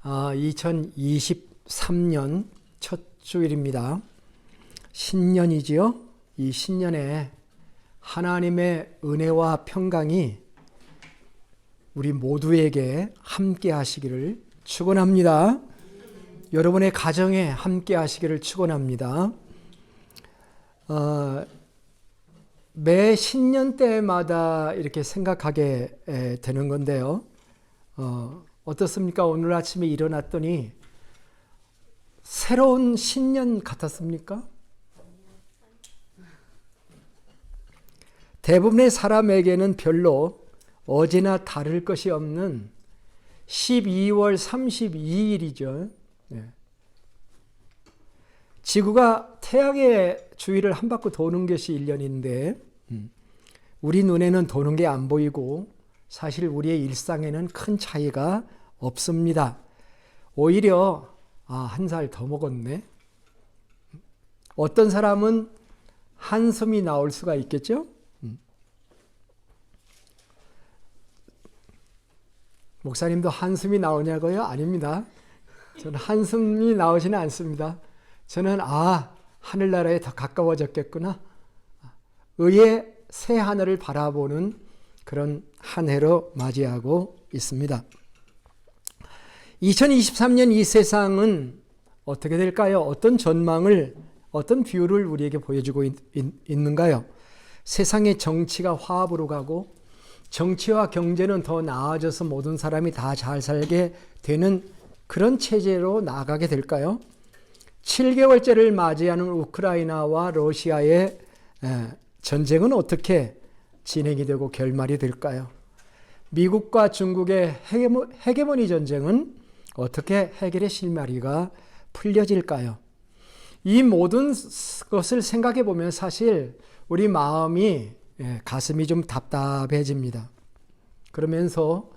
2023년 첫 주일입니다. 신년이지요. 이 신년에 하나님의 은혜와 평강이 우리 모두에게 함께 하시기를 축원합니다. 여러분의 가정에 함께 하시기를 축원합니다. 매 신년 때마다 이렇게 생각하게 되는 건데요. 어떻습니까? 오늘 아침에 일어났더니 새로운 신년 같았습니까? 대부분의 사람에게는 별로 어제나 다를 것이 없는 12월 32일이죠. 지구가 태양의 주위를 한 바퀴 도는 것이 1년인데 우리 눈에는 도는 게 안 보이고 사실 우리의 일상에는 큰 차이가 없습니다. 오히려 한 살 더 먹었네. 어떤 사람은 한숨이 나올 수가 있겠죠? 목사님도 한숨이 나오냐고요? 아닙니다. 저는 한숨이 나오지는 않습니다. 저는 하늘나라에 더 가까워졌겠구나. 의의 새 하늘을 바라보는 그런 한 해로 맞이하고 있습니다. 2023년 이 세상은 어떻게 될까요? 어떤 전망을, 어떤 뷰를 우리에게 보여주고 있는가요? 세상의 정치가 화합으로 가고 정치와 경제는 더 나아져서 모든 사람이 다 잘 살게 되는 그런 체제로 나아가게 될까요? 7개월째를 맞이하는 우크라이나와 러시아의 전쟁은 어떻게 진행이 되고 결말이 될까요? 미국과 중국의 헤게모니 전쟁은 어떻게 해결의 실마리가 풀려질까요? 이 모든 것을 생각해 보면 사실 우리 마음이 가슴이 좀 답답해집니다. 그러면서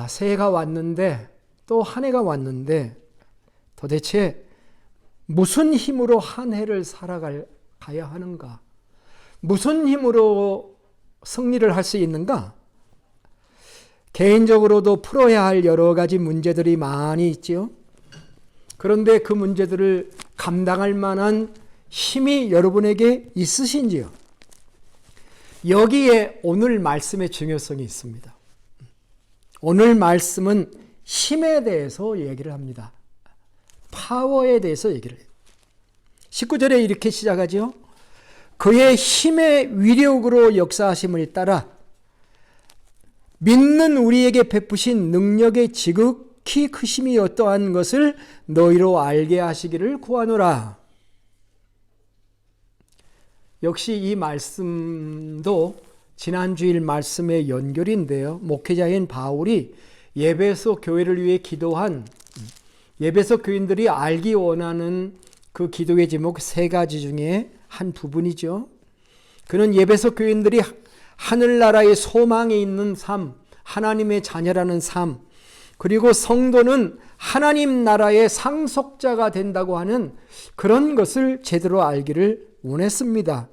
새해가 왔는데 또 한 해가 왔는데 도대체 무슨 힘으로 한 해를 살아가야 하는가? 무슨 힘으로 승리를 할 수 있는가? 개인적으로도 풀어야 할 여러 가지 문제들이 많이 있지요. 그런데 그 문제들을 감당할 만한 힘이 여러분에게 있으신지요? 여기에 오늘 말씀의 중요성이 있습니다. 오늘 말씀은 힘에 대해서 얘기를 합니다. 파워에 대해서 얘기를 해요. 19절에 이렇게 시작하죠. 그의 힘의 위력으로 역사하심을 따라 믿는 우리에게 베푸신 능력의 지극히 크심이 어떠한 것을 너희로 알게 하시기를 구하노라. 역시 이 말씀도 지난주일 말씀의 연결인데요. 목회자인 바울이 에베소 교회를 위해 기도한 에베소 교인들이 알기 원하는 그 기도의 제목 3가지 중에 한 부분이죠. 그는 에베소 교인들이 하늘나라의 소망에 있는 삶, 하나님의 자녀라는 삶, 그리고 성도는 하나님 나라의 상속자가 된다고 하는 그런 것을 제대로 알기를 원했습니다.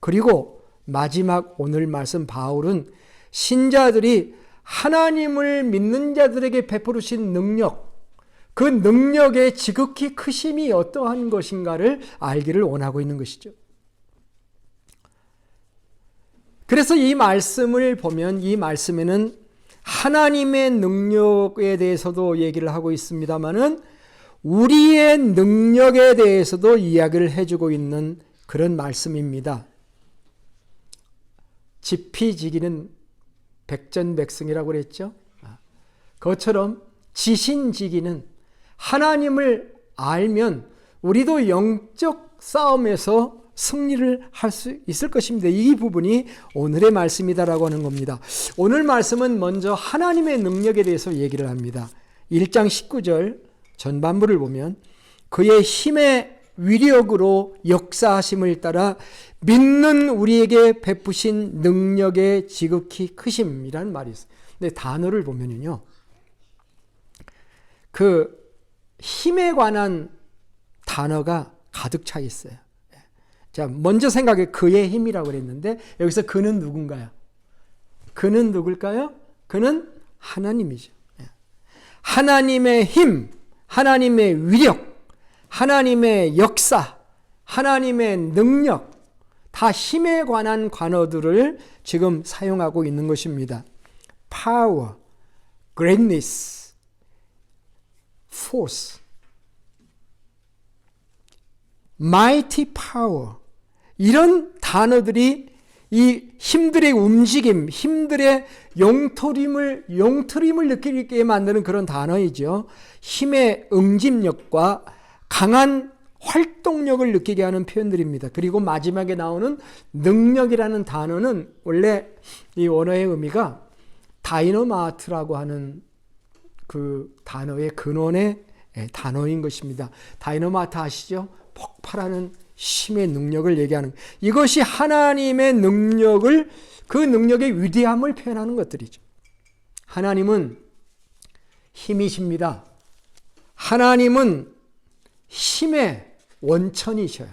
그리고 마지막 오늘 말씀 바울은 신자들이 하나님을 믿는 자들에게 베푸신 능력, 그 능력의 지극히 크심이 어떠한 것인가를 알기를 원하고 있는 것이죠. 그래서 이 말씀을 보면 이 말씀에는 하나님의 능력에 대해서도 얘기를 하고 있습니다만은 우리의 능력에 대해서도 이야기를 해주고 있는 그런 말씀입니다. 지피지기는 백전백승이라고 그랬죠. 그것처럼 지신지기는 하나님을 알면 우리도 영적 싸움에서 승리를 할 수 있을 것입니다. 이 부분이 오늘의 말씀이다라고 하는 겁니다. 오늘 말씀은 먼저 하나님의 능력에 대해서 얘기를 합니다. 1장 19절 전반부를 보면 그의 힘의 위력으로 역사하심을 따라 믿는 우리에게 베푸신 능력의 지극히 크심이라는 말이 있어요. 근데 단어를 보면요, 그 힘에 관한 단어가 가득 차 있어요. 자, 먼저 생각해. 그의 힘이라고 그랬는데 여기서 그는 누군가요? 그는 누굴까요? 그는 하나님이죠. 하나님의 힘, 하나님의 위력, 하나님의 역사, 하나님의 능력, 다 힘에 관한 관어들을 지금 사용하고 있는 것입니다. power, greatness, force, mighty power, 이런 단어들이 이 힘들의 움직임, 힘들의 용트림을 느끼게 만드는 그런 단어이죠. 힘의 응집력과 강한 활동력을 느끼게 하는 표현들입니다. 그리고 마지막에 나오는 능력이라는 단어는 원래 이 원어의 의미가 다이너마트라고 하는 그 단어의 근원의 단어인 것입니다. 다이너마트 아시죠? 폭발하는 힘의 능력을 얘기하는, 이것이 하나님의 능력을, 그 능력의 위대함을 표현하는 것들이죠. 하나님은 힘이십니다. 하나님은 힘의 원천이셔요.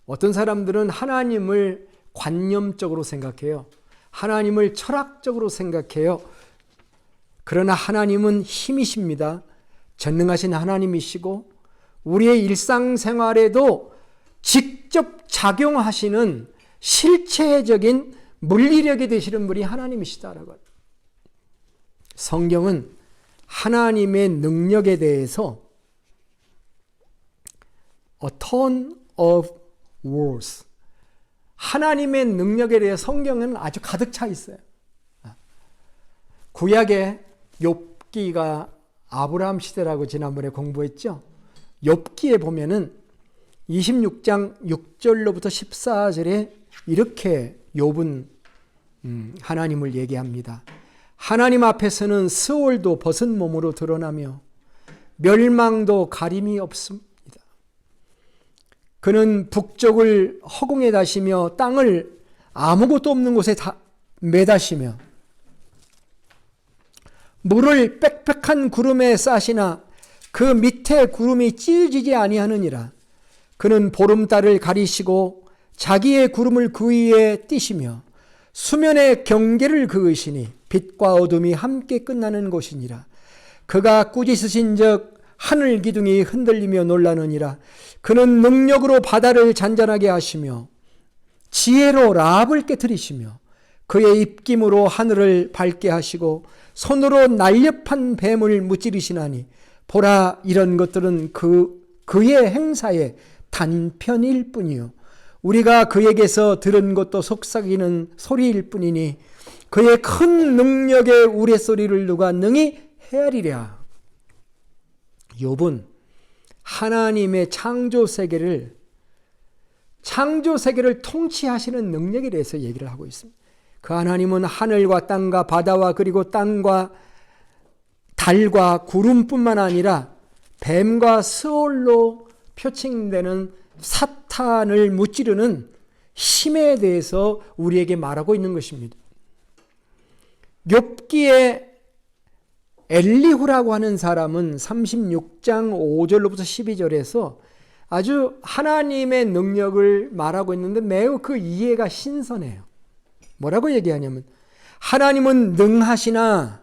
어떤 사람들은 하나님을 관념적으로 생각해요. 하나님을 철학적으로 생각해요. 그러나 하나님은 힘이십니다. 전능하신 하나님이시고 우리의 일상생활에도 직접 작용하시는 실체적인 물리력이 되시는 분이 하나님이시다라고. 성경은 하나님의 능력에 대해서 A ton of words, 하나님의 능력에 대해 성경에는 아주 가득 차 있어요. 구약의 욥기가 아브라함 시대라고 지난번에 공부했죠. 욥기에 보면은 26장 6절로부터 14절에 이렇게 욥은 하나님을 얘기합니다. 하나님 앞에서는 스올도 벗은 몸으로 드러나며 멸망도 가림이 없습니다. 그는 북쪽을 허공에 다시며 땅을 아무것도 없는 곳에 매다시며 물을 빽빽한 구름에 싸시나 그 밑에 구름이 찢어지지 아니하느니라. 그는 보름달을 가리시고 자기의 구름을 그 위에 띠시며 수면의 경계를 그으시니 빛과 어둠이 함께 끝나는 곳이니라. 그가 꾸짖으신 적 하늘 기둥이 흔들리며 놀라느니라. 그는 능력으로 바다를 잔잔하게 하시며 지혜로 라합을 깨트리시며 그의 입김으로 하늘을 밝게 하시고 손으로 날렵한 뱀을 무찌르시나니 보라, 이런 것들은 그의 행사의 단편일 뿐이요 우리가 그에게서 들은 것도 속삭이는 소리일 뿐이니 그의 큰 능력의 우레소리를 누가 능히 헤아리랴. 욥은 하나님의 창조 세계를 통치하시는 능력에 대해서 얘기를 하고 있습니다. 그 하나님은 하늘과 땅과 바다와 그리고 땅과 달과 구름뿐만 아니라 뱀과 스올로 표칭되는 사탄을 무찌르는 힘에 대해서 우리에게 말하고 있는 것입니다. 욥기의 엘리후라고 하는 사람은 36장 5절로부터 12절에서 아주 하나님의 능력을 말하고 있는데 매우 그 이해가 신선해요. 뭐라고 얘기하냐면 하나님은 능하시나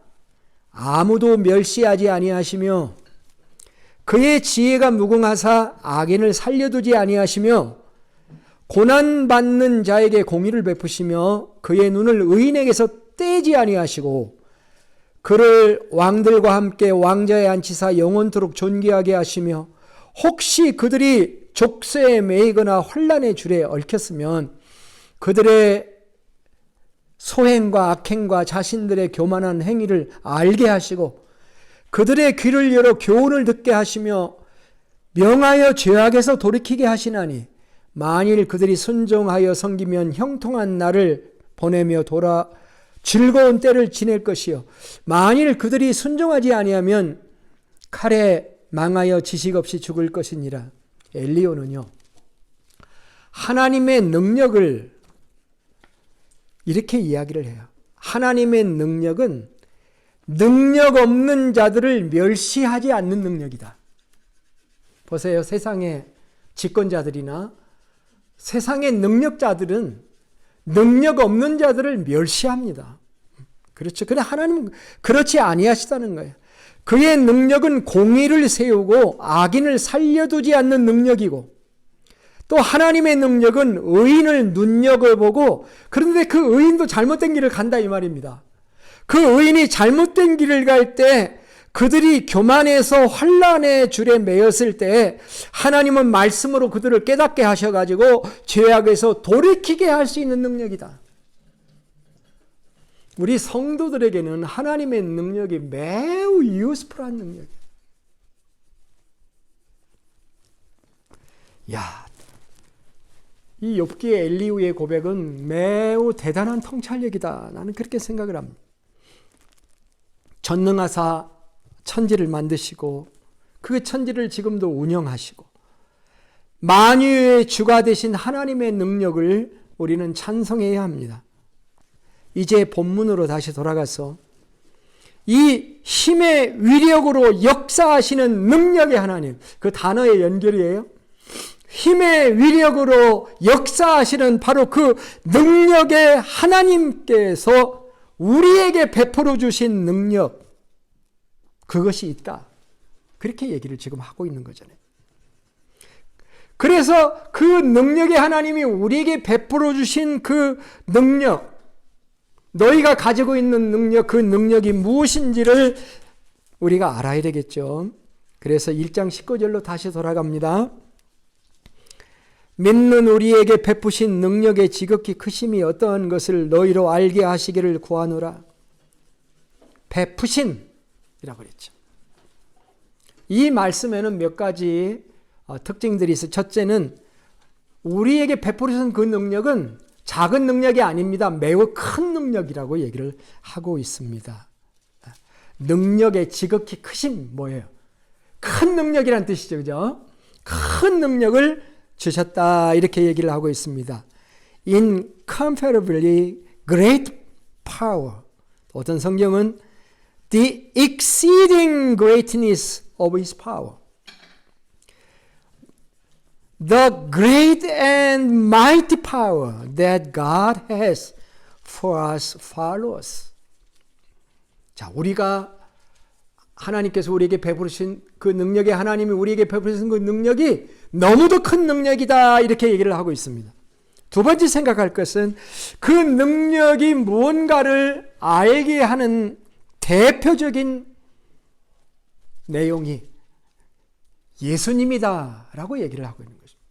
아무도 멸시하지 아니하시며 그의 지혜가 무궁하사 악인을 살려두지 아니하시며 고난받는 자에게 공의를 베푸시며 그의 눈을 의인에게서 떼지 아니하시고 그를 왕들과 함께 왕자에 앉히사 영원토록 존귀하게 하시며 혹시 그들이 족쇄에 매이거나 혼란의 줄에 얽혔으면 그들의 소행과 악행과 자신들의 교만한 행위를 알게 하시고 그들의 귀를 열어 교훈을 듣게 하시며 명하여 죄악에서 돌이키게 하시나니 만일 그들이 순종하여 섬기면 형통한 날을 보내며 돌아 즐거운 때를 지낼 것이요 만일 그들이 순종하지 아니하면 칼에 망하여 지식 없이 죽을 것이니라. 엘리야는요 하나님의 능력을 이렇게 이야기를 해요. 하나님의 능력은 능력 없는 자들을 멸시하지 않는 능력이다. 보세요. 세상의 집권자들이나 세상의 능력자들은 능력 없는 자들을 멸시합니다. 그렇죠. 그러나 하나님은 그렇지 아니하시다는 거예요. 그의 능력은 공의를 세우고 악인을 살려두지 않는 능력이고, 또 하나님의 능력은 의인을 눈여겨보고, 그런데 그 의인도 잘못된 길을 간다 이 말입니다. 그 의인이 잘못된 길을 갈 때 그들이 교만해서 환난의 줄에 매였을 때 하나님은 말씀으로 그들을 깨닫게 하셔가지고 죄악에서 돌이키게 할 수 있는 능력이다. 우리 성도들에게는 하나님의 능력이 매우 유스풀한 능력이에요. 야, 이 욥기의 엘리후의 고백은 매우 대단한 통찰력이다. 나는 그렇게 생각을 합니다. 전능하사 천지를 만드시고 그 천지를 지금도 운영하시고 만유의 주가 되신 하나님의 능력을 우리는 찬송해야 합니다. 이제 본문으로 다시 돌아가서 이 힘의 위력으로 역사하시는 능력의 하나님, 그 단어의 연결이에요. 힘의 위력으로 역사하시는 바로 그 능력의 하나님께서 우리에게 베풀어 주신 능력, 그것이 있다. 그렇게 얘기를 지금 하고 있는 거잖아요. 그래서 그 능력의 하나님이 우리에게 베풀어 주신 그 능력, 너희가 가지고 있는 능력, 그 능력이 무엇인지를 우리가 알아야 되겠죠. 그래서 1장 19절로 다시 돌아갑니다. 믿는 우리에게 베푸신 능력의 지극히 크심이 어떠한 것을 너희로 알게 하시기를 구하노라. 베푸신 이라고 그랬죠. 이 말씀에는 몇 가지 특징들이 있어요. 첫째는 우리에게 베풀으신 그 능력은 작은 능력이 아닙니다. 매우 큰 능력이라고 얘기를 하고 있습니다. 능력의 지극히 크심 뭐예요? 큰 능력이란 뜻이죠. 그죠? 큰 능력을 주셨다 이렇게 얘기를 하고 있습니다. Incomparably great power. 어떤 성경은 The exceeding greatness of his power. The great and mighty power that God has for us followers. 자, 우리가 하나님께서 우리에게 베푸신 그 능력의 하나님이 우리에게 베푸신 그 능력이 너무도 큰 능력이다 이렇게 얘기를 하고 있습니다. 두 번째 생각할 것은 그 능력이 무언가를 알게 하는 대표적인 내용이 예수님이다 라고 얘기를 하고 있는 것입니다.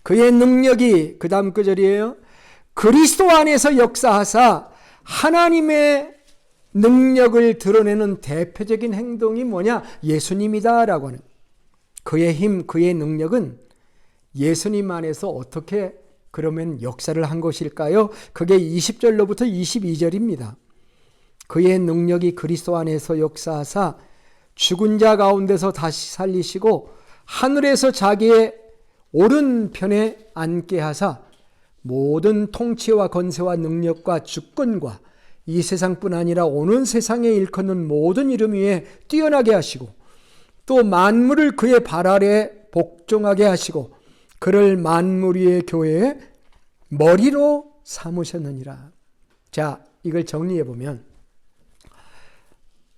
그의 능력이 그 다음 구절이에요. 그리스도 안에서 역사하사 하나님의 능력을 드러내는 대표적인 행동이 뭐냐? 예수님이다 라고 하는. 그의 힘, 그의 능력은 예수님 안에서 어떻게 그러면 역사를 한 것일까요? 그게 20절로부터 22절입니다. 그의 능력이 그리스도 안에서 역사하사 죽은 자 가운데서 다시 살리시고 하늘에서 자기의 오른편에 앉게 하사 모든 통치와 권세와 능력과 주권과 이 세상뿐 아니라 오는 세상에 일컫는 모든 이름 위에 뛰어나게 하시고 또 만물을 그의 발 아래 복종하게 하시고 그를 만물 위의 교회의 머리로 삼으셨느니라. 자, 이걸 정리해 보면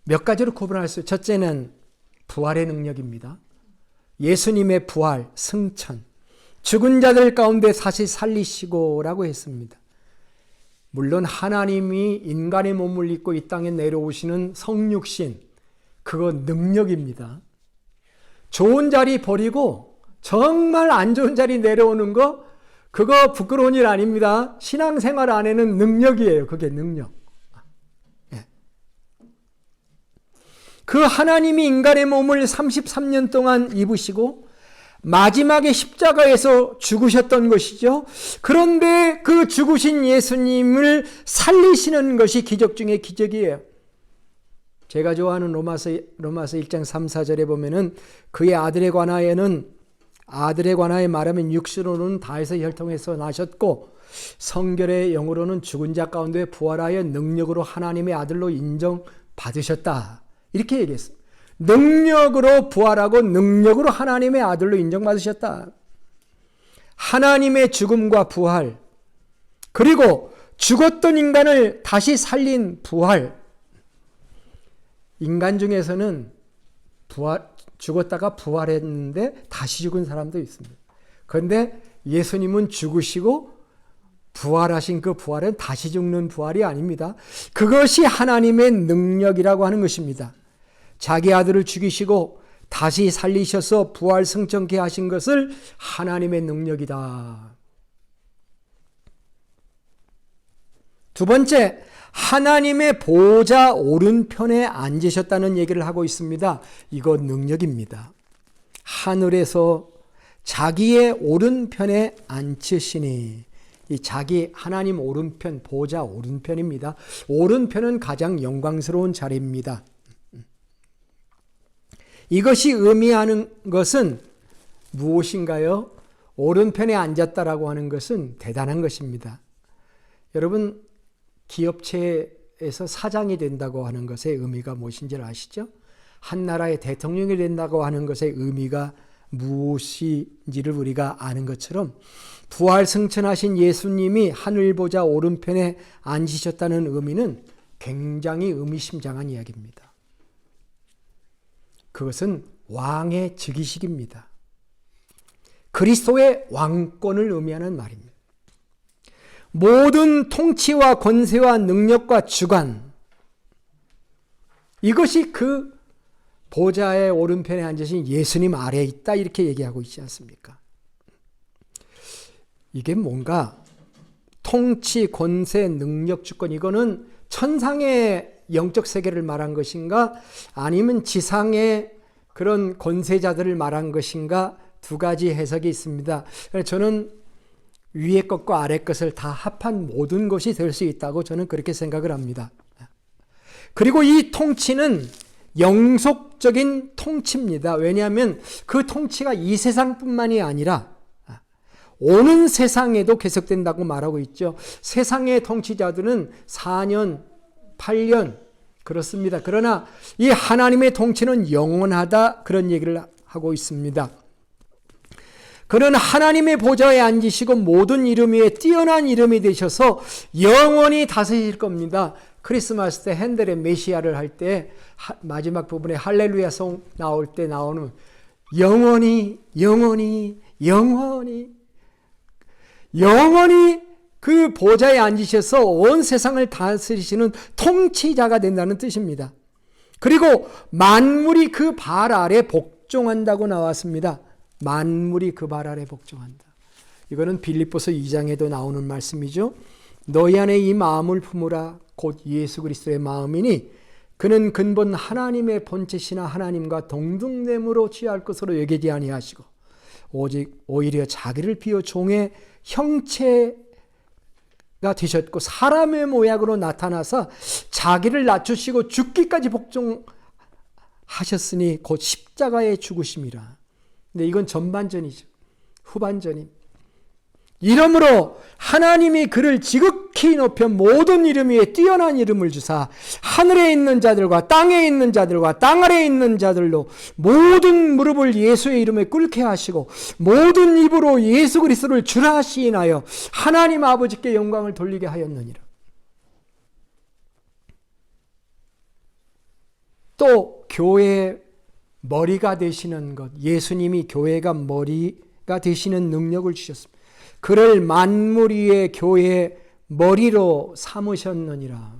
몇 가지로 구분할 수 있어요. 첫째는 부활의 능력입니다. 예수님의 부활, 승천, 죽은 자들 가운데 다시 살리시고 라고 했습니다. 물론 하나님이 인간의 몸을 입고 이 땅에 내려오시는 성육신, 그거 능력입니다. 좋은 자리 버리고 정말 안 좋은 자리 내려오는 거, 그거 부끄러운 일 아닙니다. 신앙생활 안에는 능력이에요. 그게 능력. 그 하나님이 인간의 몸을 33년 동안 입으시고 마지막에 십자가에서 죽으셨던 것이죠. 그런데 그 죽으신 예수님을 살리시는 것이 기적 중에 기적이에요. 제가 좋아하는 로마서 1장 3, 4절에 보면은 그의 아들에 관하여 말하면 육신으로는 다에서 혈통에서 나셨고 성결의 영으로는 죽은 자 가운데 부활하여 능력으로 하나님의 아들로 인정받으셨다. 이렇게 얘기했습니다. 능력으로 부활하고 능력으로 하나님의 아들로 인정받으셨다. 하나님의 죽음과 부활, 그리고 죽었던 인간을 다시 살린 부활, 인간 중에서는 죽었다가 부활했는데 다시 죽은 사람도 있습니다. 그런데 예수님은 죽으시고 부활하신 그 부활은 다시 죽는 부활이 아닙니다. 그것이 하나님의 능력이라고 하는 것입니다. 자기 아들을 죽이시고 다시 살리셔서 부활 승천케 하신 것을 하나님의 능력이다. 두 번째, 하나님의 보좌 오른편에 앉으셨다는 얘기를 하고 있습니다. 이거 능력입니다. 하늘에서 자기의 오른편에 앉으시니, 이 자기 하나님 오른편, 보좌 오른편입니다. 오른편은 가장 영광스러운 자리입니다. 이것이 의미하는 것은 무엇인가요? 오른편에 앉았다라고 하는 것은 대단한 것입니다. 여러분, 기업체에서 사장이 된다고 하는 것의 의미가 무엇인지 아시죠? 한 나라의 대통령이 된다고 하는 것의 의미가 무엇인지를 우리가 아는 것처럼 부활 승천하신 예수님이 하늘보좌 오른편에 앉으셨다는 의미는 굉장히 의미심장한 이야기입니다. 그것은 왕의 즉위식입니다. 그리스도의 왕권을 의미하는 말입니다. 모든 통치와 권세와 능력과 주관, 이것이 그 보좌의 오른편에 앉으신 예수님 아래에 있다, 이렇게 얘기하고 있지 않습니까? 이게 뭔가 통치, 권세, 능력, 주권, 이거는 천상의 영적 세계를 말한 것인가, 아니면 지상의 그런 권세자들을 말한 것인가, 두 가지 해석이 있습니다. 저는 위의 것과 아래 것을 다 합한 모든 것이 될 수 있다고 저는 그렇게 생각을 합니다. 그리고 이 통치는 영속적인 통치입니다. 왜냐하면 그 통치가 이 세상뿐만이 아니라 오는 세상에도 계속된다고 말하고 있죠. 세상의 통치자들은 4년, 8년 그렇습니다. 그러나 이 하나님의 통치는 영원하다, 그런 얘기를 하고 있습니다. 그는 하나님의 보좌에 앉으시고 모든 이름 위에 뛰어난 이름이 되셔서 영원히 다스릴 겁니다. 크리스마스 때 핸델의 메시아를 할 때 마지막 부분에 할렐루야 송 나올 때 나오는 영원히 영원히 영원히 영원히 그 보좌에 앉으셔서 온 세상을 다스리시는 통치자가 된다는 뜻입니다. 그리고 만물이 그 발 아래 복종한다고 나왔습니다. 만물이 그 발 아래 복종한다. 이거는 빌립보서 2장에도 나오는 말씀이죠. 너희 안에 이 마음을 품으라. 곧 예수 그리스도의 마음이니 그는 근본 하나님의 본체시나 하나님과 동등됨으로 취할 것으로 여기지 아니하시고 오직 오히려 자기를 비워 종의 형체가 되셨고 사람의 모양으로 나타나서 자기를 낮추시고 죽기까지 복종하셨으니 곧 십자가에 죽으심이라. 근데 이건 전반전이죠. 후반전입니다. 이러므로 하나님이 그를 지극히 높여 모든 이름 위에 뛰어난 이름을 주사 하늘에 있는 자들과 땅에 있는 자들과 땅 아래에 있는 자들로 모든 무릎을 예수의 이름에 꿇게 하시고 모든 입으로 예수 그리스도를 주라 시인하여 하나님 아버지께 영광을 돌리게 하였느니라. 또 교회의 머리가 되시는 것, 예수님이 교회가 머리가 되시는 능력을 주셨습니다. 그를 만물 위의 교회의 머리로 삼으셨느니라.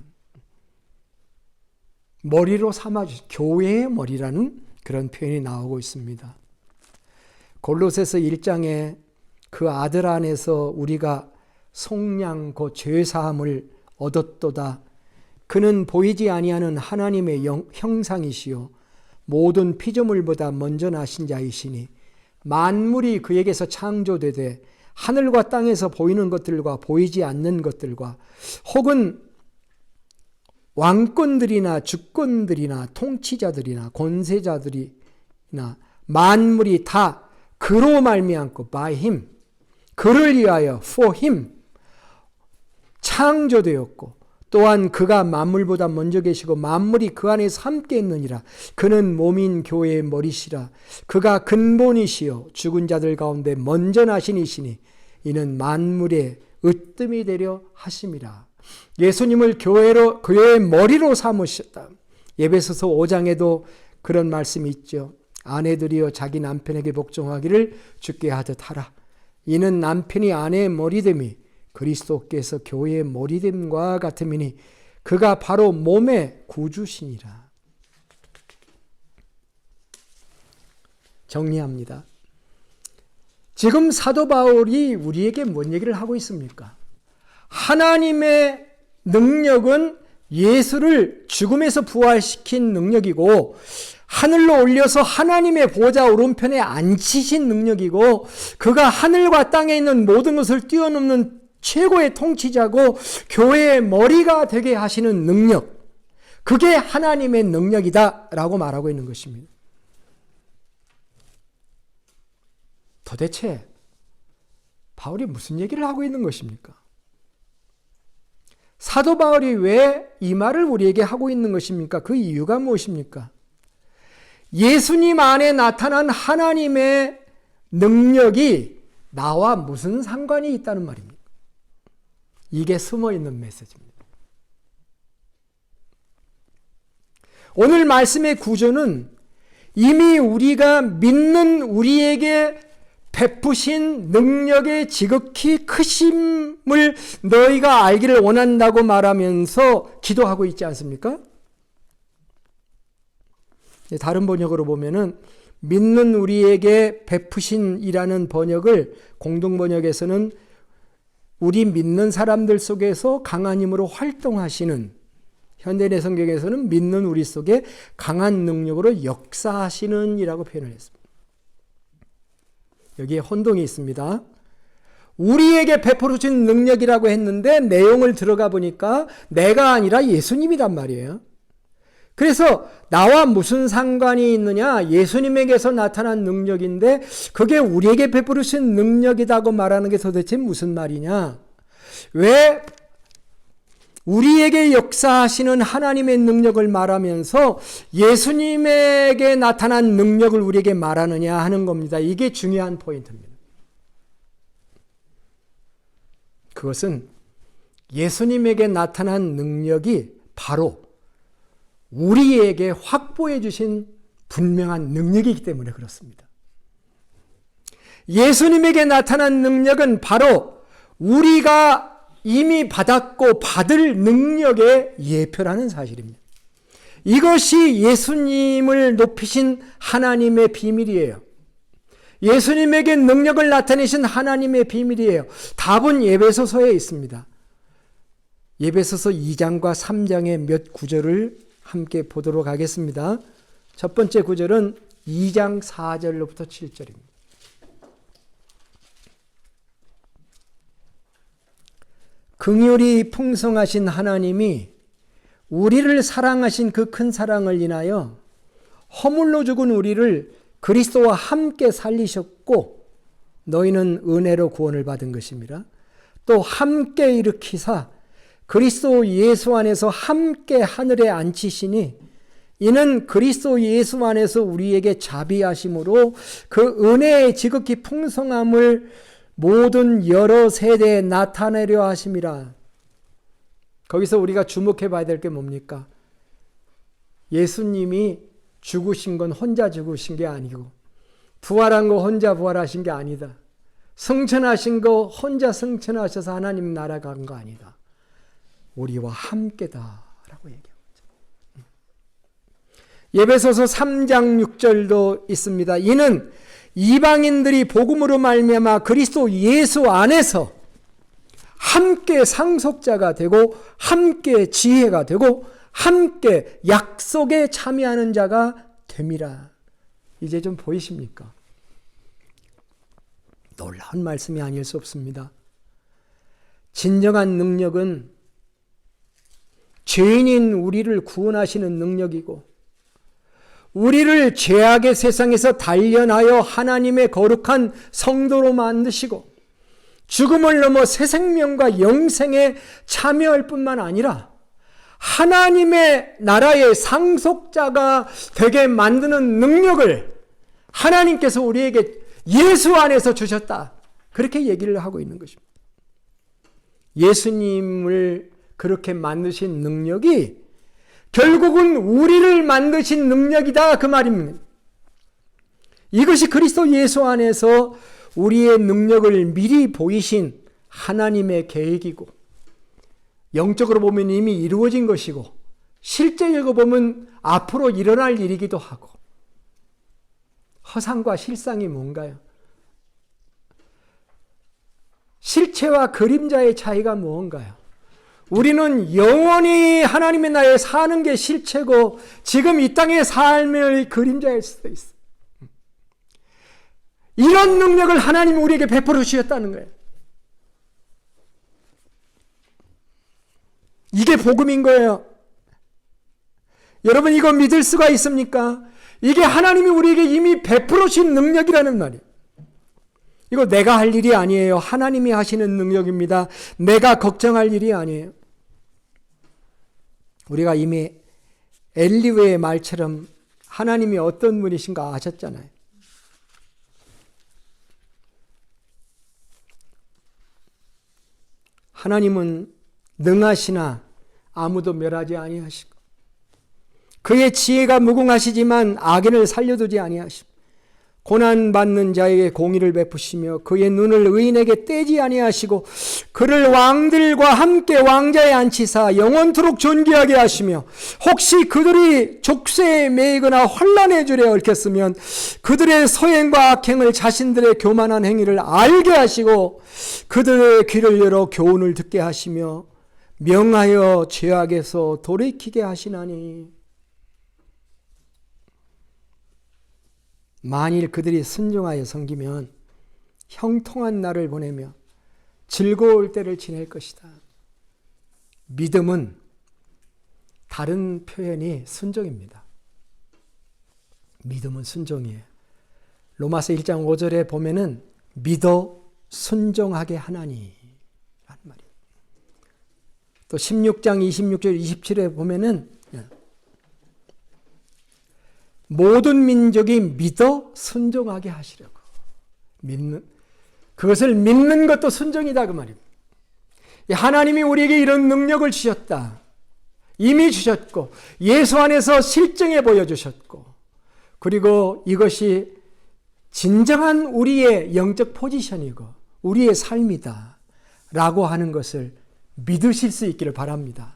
머리로 삼아주신 교회의 머리라는 그런 표현이 나오고 있습니다. 골로새서 1장에 그 아들 안에서 우리가 속량 곧 죄사함을 얻었도다. 그는 보이지 아니하는 하나님의 형상이시요 모든 피조물보다 먼저 나신 자이시니 만물이 그에게서 창조되되 하늘과 땅에서 보이는 것들과 보이지 않는 것들과 혹은 왕권들이나 주권들이나 통치자들이나 권세자들이나 만물이 다 그로 말미암고 by him, 그를 위하여 for him 창조되었고 또한 그가 만물보다 먼저 계시고 만물이 그 안에서 함께 있느니라. 그는 몸인 교회의 머리시라. 그가 근본이시요 죽은 자들 가운데 먼저 나신 이시니 이는 만물의 으뜸이 되려 하심이라. 예수님을 교회의 머리로 삼으셨다. 에베소서 5장에도 그런 말씀이 있죠. 아내들이여 자기 남편에게 복종하기를 주께 하듯 하라. 이는 남편이 아내의 머리됨이 그리스도께서 교회의 머리됨과 같음이니 그가 바로 몸의 구주시니라. 정리합니다. 지금 사도 바울이 우리에게 뭔 얘기를 하고 있습니까? 하나님의 능력은 예수를 죽음에서 부활시킨 능력이고 하늘로 올려서 하나님의 보좌 오른편에 앉히신 능력이고 그가 하늘과 땅에 있는 모든 것을 뛰어넘는 최고의 통치자고 교회의 머리가 되게 하시는 능력, 그게 하나님의 능력이다라고 말하고 있는 것입니다. 도대체 바울이 무슨 얘기를 하고 있는 것입니까? 사도 바울이 왜 이 말을 우리에게 하고 있는 것입니까? 그 이유가 무엇입니까? 예수님 안에 나타난 하나님의 능력이 나와 무슨 상관이 있다는 말입니까? 이게 숨어있는 메시지입니다. 오늘 말씀의 구조는 이미 우리가 믿는 우리에게 베푸신 능력의 지극히 크심을 너희가 알기를 원한다고 말하면서 기도하고 있지 않습니까? 다른 번역으로 보면은 믿는 우리에게 베푸신이라는 번역을 공동 번역에서는 우리 믿는 사람들 속에서 강한 힘으로 활동하시는, 현대의 성경에서는 믿는 우리 속에 강한 능력으로 역사하시는 이라고 표현을 했습니다. 여기에 혼동이 있습니다. 우리에게 베풀어 주신 능력이라고 했는데 내용을 들어가 보니까 내가 아니라 예수님이란 말이에요. 그래서 나와 무슨 상관이 있느냐? 예수님에게서 나타난 능력인데 그게 우리에게 베풀어 주신 능력이라고 말하는 게 도대체 무슨 말이냐? 왜 우리에게 역사하시는 하나님의 능력을 말하면서 예수님에게 나타난 능력을 우리에게 말하느냐 하는 겁니다. 이게 중요한 포인트입니다. 그것은 예수님에게 나타난 능력이 바로 우리에게 확보해 주신 분명한 능력이기 때문에 그렇습니다. 예수님에게 나타난 능력은 바로 우리가 이미 받았고 받을 능력의 예표라는 사실입니다. 이것이 예수님을 높이신 하나님의 비밀이에요. 예수님에게 능력을 나타내신 하나님의 비밀이에요. 답은 에베소서에 있습니다. 에베소서 2장과 3장의 몇 구절을 함께 보도록 하겠습니다. 첫 번째 구절은 2장 4절로부터 7절입니다. 긍휼이 풍성하신 하나님이 우리를 사랑하신 그 큰 사랑을 인하여 허물로 죽은 우리를 그리스도와 함께 살리셨고 너희는 은혜로 구원을 받은 것입니다. 또 함께 일으키사 그리스도 예수 안에서 함께 하늘에 앉히시니 이는 그리스도 예수 안에서 우리에게 자비하심으로 그 은혜의 지극히 풍성함을 모든 여러 세대에 나타내려 하심이라. 거기서 우리가 주목해 봐야 될 게 뭡니까? 예수님이 죽으신 건 혼자 죽으신 게 아니고 부활한 거 혼자 부활하신 게 아니다. 승천하신 거 혼자 승천하셔서 하나님 나라 간 거 아니다. 우리와 함께다라고 얘기합니다. 에베소서 3장 6절도 있습니다. 이는 이방인들이 복음으로 말미암아 그리스도 예수 안에서 함께 상속자가 되고 함께 지혜가 되고 함께 약속에 참여하는 자가 됨이라. 이제 좀 보이십니까? 놀라운 말씀이 아닐 수 없습니다. 진정한 능력은 죄인인 우리를 구원하시는 능력이고 우리를 죄악의 세상에서 단련하여 하나님의 거룩한 성도로 만드시고 죽음을 넘어 새 생명과 영생에 참여할 뿐만 아니라 하나님의 나라의 상속자가 되게 만드는 능력을 하나님께서 우리에게 예수 안에서 주셨다. 그렇게 얘기를 하고 있는 것입니다. 예수님을 그렇게 만드신 능력이 결국은 우리를 만드신 능력이다 그 말입니다. 이것이 그리스도 예수 안에서 우리의 능력을 미리 보이신 하나님의 계획이고 영적으로 보면 이미 이루어진 것이고 실제적으로 보면 앞으로 일어날 일이기도 하고 허상과 실상이 뭔가요? 실체와 그림자의 차이가 무언가요? 우리는 영원히 하나님의 나라에 사는 게 실체고 지금 이 땅의 삶의 그림자일 수도 있어요. 이런 능력을 하나님이 우리에게 베풀어 주셨다는 거예요. 이게 복음인 거예요. 여러분 이거 믿을 수가 있습니까? 이게 하나님이 우리에게 이미 베풀어 주신 능력이라는 말이에요. 이거 내가 할 일이 아니에요. 하나님이 하시는 능력입니다. 내가 걱정할 일이 아니에요. 우리가 이미 엘리후의 말처럼 하나님이 어떤 분이신가 아셨잖아요. 하나님은 능하시나 아무도 멸하지 아니하시고 그의 지혜가 무궁하시지만 악인을 살려두지 아니하시고 고난받는 자에게 공의를 베푸시며 그의 눈을 의인에게 떼지 아니하시고 그를 왕들과 함께 왕자에 앉히사 영원토록 존귀하게 하시며 혹시 그들이 족쇄에 매이거나 환난의 줄에 얽혔으면 그들의 소행과 악행을 자신들의 교만한 행위를 알게 하시고 그들의 귀를 열어 교훈을 듣게 하시며 명하여 죄악에서 돌이키게 하시나니 만일 그들이 순종하여 섬기면 형통한 날을 보내며 즐거울 때를 지낼 것이다. 믿음은 다른 표현이 순종입니다. 믿음은 순종이에요. 로마서 1장 5절에 보면은 믿어 순종하게 하나니 라는 말이에요. 또 16장 26절 27에 보면은 모든 민족이 믿어 순종하게 하시려고. 그것을 믿는 것도 순종이다 그 말입니다. 하나님이 우리에게 이런 능력을 주셨다. 이미 주셨고 예수 안에서 실증해 보여주셨고 그리고 이것이 진정한 우리의 영적 포지션이고 우리의 삶이다 라고 하는 것을 믿으실 수 있기를 바랍니다.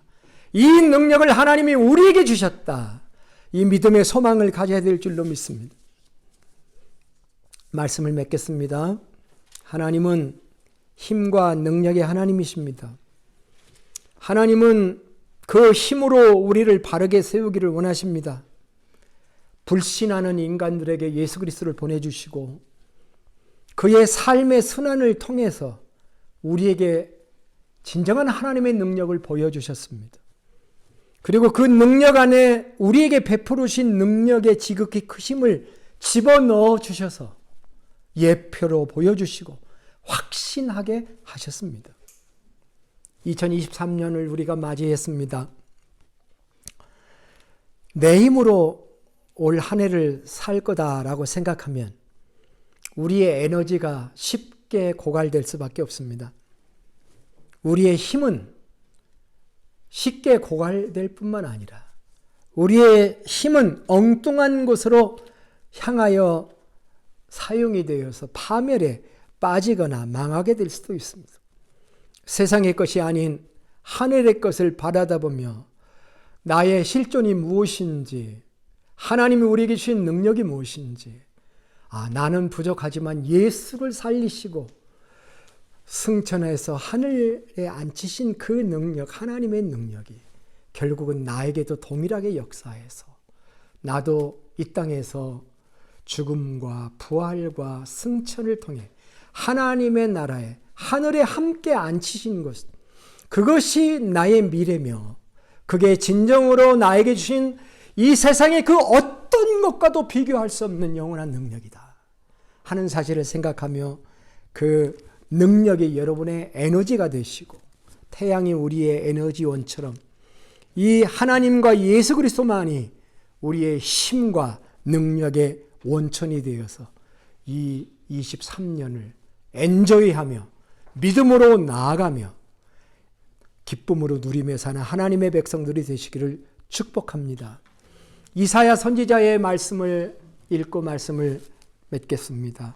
이 능력을 하나님이 우리에게 주셨다. 이 믿음의 소망을 가져야 될 줄로 믿습니다. 말씀을 맺겠습니다. 하나님은 힘과 능력의 하나님이십니다. 하나님은 그 힘으로 우리를 바르게 세우기를 원하십니다. 불신하는 인간들에게 예수 그리스도를 보내주시고 그의 삶의 순환을 통해서 우리에게 진정한 하나님의 능력을 보여주셨습니다. 그리고 그 능력 안에 우리에게 베풀으신 능력의 지극히 크심을 집어넣어 주셔서 예표로 보여주시고 확신하게 하셨습니다. 2023년을 우리가 맞이했습니다. 내 힘으로 올 한 해를 살 거다라고 생각하면 우리의 에너지가 쉽게 고갈될 수밖에 없습니다. 우리의 힘은 쉽게 고갈될 뿐만 아니라 우리의 힘은 엉뚱한 곳으로 향하여 사용이 되어서 파멸에 빠지거나 망하게 될 수도 있습니다. 세상의 것이 아닌 하늘의 것을 바라다보며 나의 실존이 무엇인지 하나님이 우리에게 주신 능력이 무엇인지 나는 부족하지만 예수를 살리시고 승천해서 하늘에 앉히신 그 능력, 하나님의 능력이 결국은 나에게도 동일하게 역사해서 나도 이 땅에서 죽음과 부활과 승천을 통해 하나님의 나라에 하늘에 함께 앉히신 것, 그것이 나의 미래며 그게 진정으로 나에게 주신 이 세상의 그 어떤 것과도 비교할 수 없는 영원한 능력이다 하는 사실을 생각하며 그 능력이 여러분의 에너지가 되시고 태양이 우리의 에너지원처럼 이 하나님과 예수 그리스도만이 우리의 힘과 능력의 원천이 되어서 이 23년을 엔조이하며 믿음으로 나아가며 기쁨으로 누리며 사는 하나님의 백성들이 되시기를 축복합니다. 이사야 선지자의 말씀을 읽고 말씀을 맺겠습니다.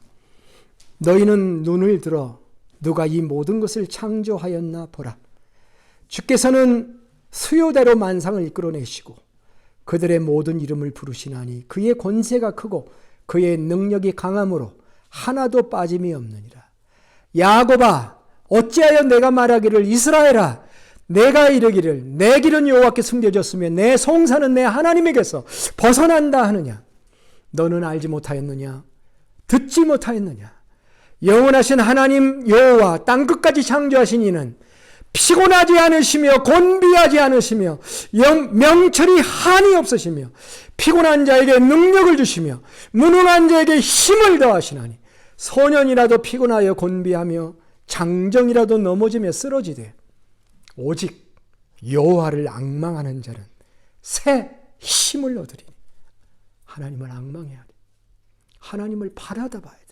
너희는 눈을 들어 누가 이 모든 것을 창조하였나 보라. 주께서는 수요대로 만상을 이끌어내시고 그들의 모든 이름을 부르시나니 그의 권세가 크고 그의 능력이 강함으로 하나도 빠짐이 없느니라. 야곱아, 어찌하여 내가 말하기를 이스라엘아, 내가 이르기를 내 길은 여호와께 숨겨졌으며 내 송사는 내 하나님에게서 벗어난다 하느냐. 너는 알지 못하였느냐? 듣지 못하였느냐? 영원하신 하나님 여호와 땅끝까지 창조하신 이는 피곤하지 않으시며 곤비하지 않으시며 명철이 한이 없으시며 피곤한 자에게 능력을 주시며 무능한 자에게 힘을 더하시나니 소년이라도 피곤하여 곤비하며 장정이라도 넘어지며 쓰러지되 오직 여호와를 앙망하는 자는 새 힘을 얻으리니. 하나님을 앙망해야 돼. 하나님을 바라다 봐야 돼.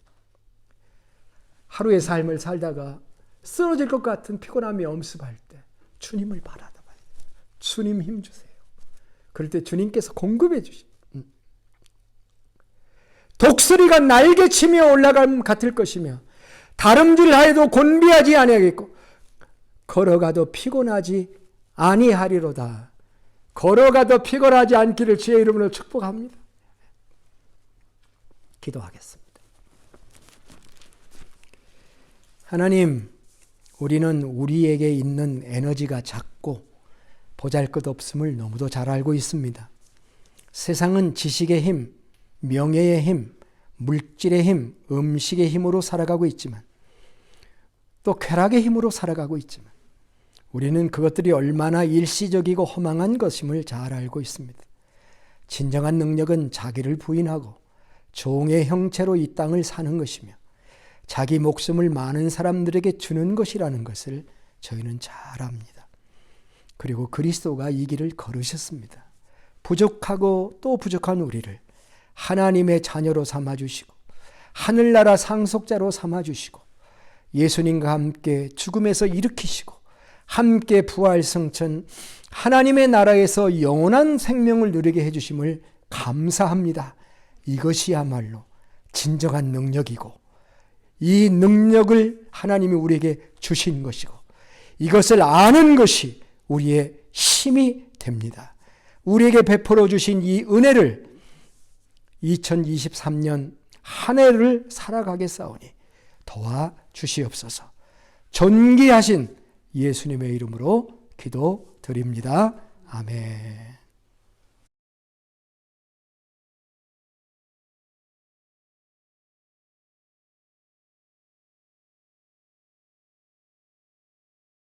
하루의 삶을 살다가 쓰러질 것 같은 피곤함이 엄습할 때 주님을 바라다 봐야 돼. 주님 힘 주세요. 그럴 때 주님께서 공급해 주시. 독수리가 날개치며 올라감 같을 것이며 다름질하여도 곤비하지 아니하겠고 걸어가도 피곤하지 아니하리로다. 걸어가도 피곤하지 않기를 주의 이름으로 축복합니다. 기도하겠습니다. 하나님, 우리는 우리에게 있는 에너지가 작고 보잘것없음을 너무도 잘 알고 있습니다. 세상은 지식의 힘, 명예의 힘, 물질의 힘, 음식의 힘으로 살아가고 있지만 또 쾌락의 힘으로 살아가고 있지만 우리는 그것들이 얼마나 일시적이고 허망한 것임을 잘 알고 있습니다. 진정한 능력은 자기를 부인하고 종의 형체로 이 땅을 사는 것이며 자기 목숨을 많은 사람들에게 주는 것이라는 것을 저희는 잘 압니다. 그리고 그리스도가 이 길을 걸으셨습니다. 부족하고 또 부족한 우리를 하나님의 자녀로 삼아주시고 하늘나라 상속자로 삼아주시고 예수님과 함께 죽음에서 일으키시고 함께 부활 승천 하나님의 나라에서 영원한 생명을 누리게 해주심을 감사합니다. 이것이야말로 진정한 능력이고 이 능력을 하나님이 우리에게 주신 것이고 이것을 아는 것이 우리의 힘이 됩니다. 우리에게 베풀어 주신 이 은혜를 2023년 한 해를 살아가게 싸우니 도와 주시옵소서. 존귀하신 예수님의 이름으로 기도드립니다. 아멘.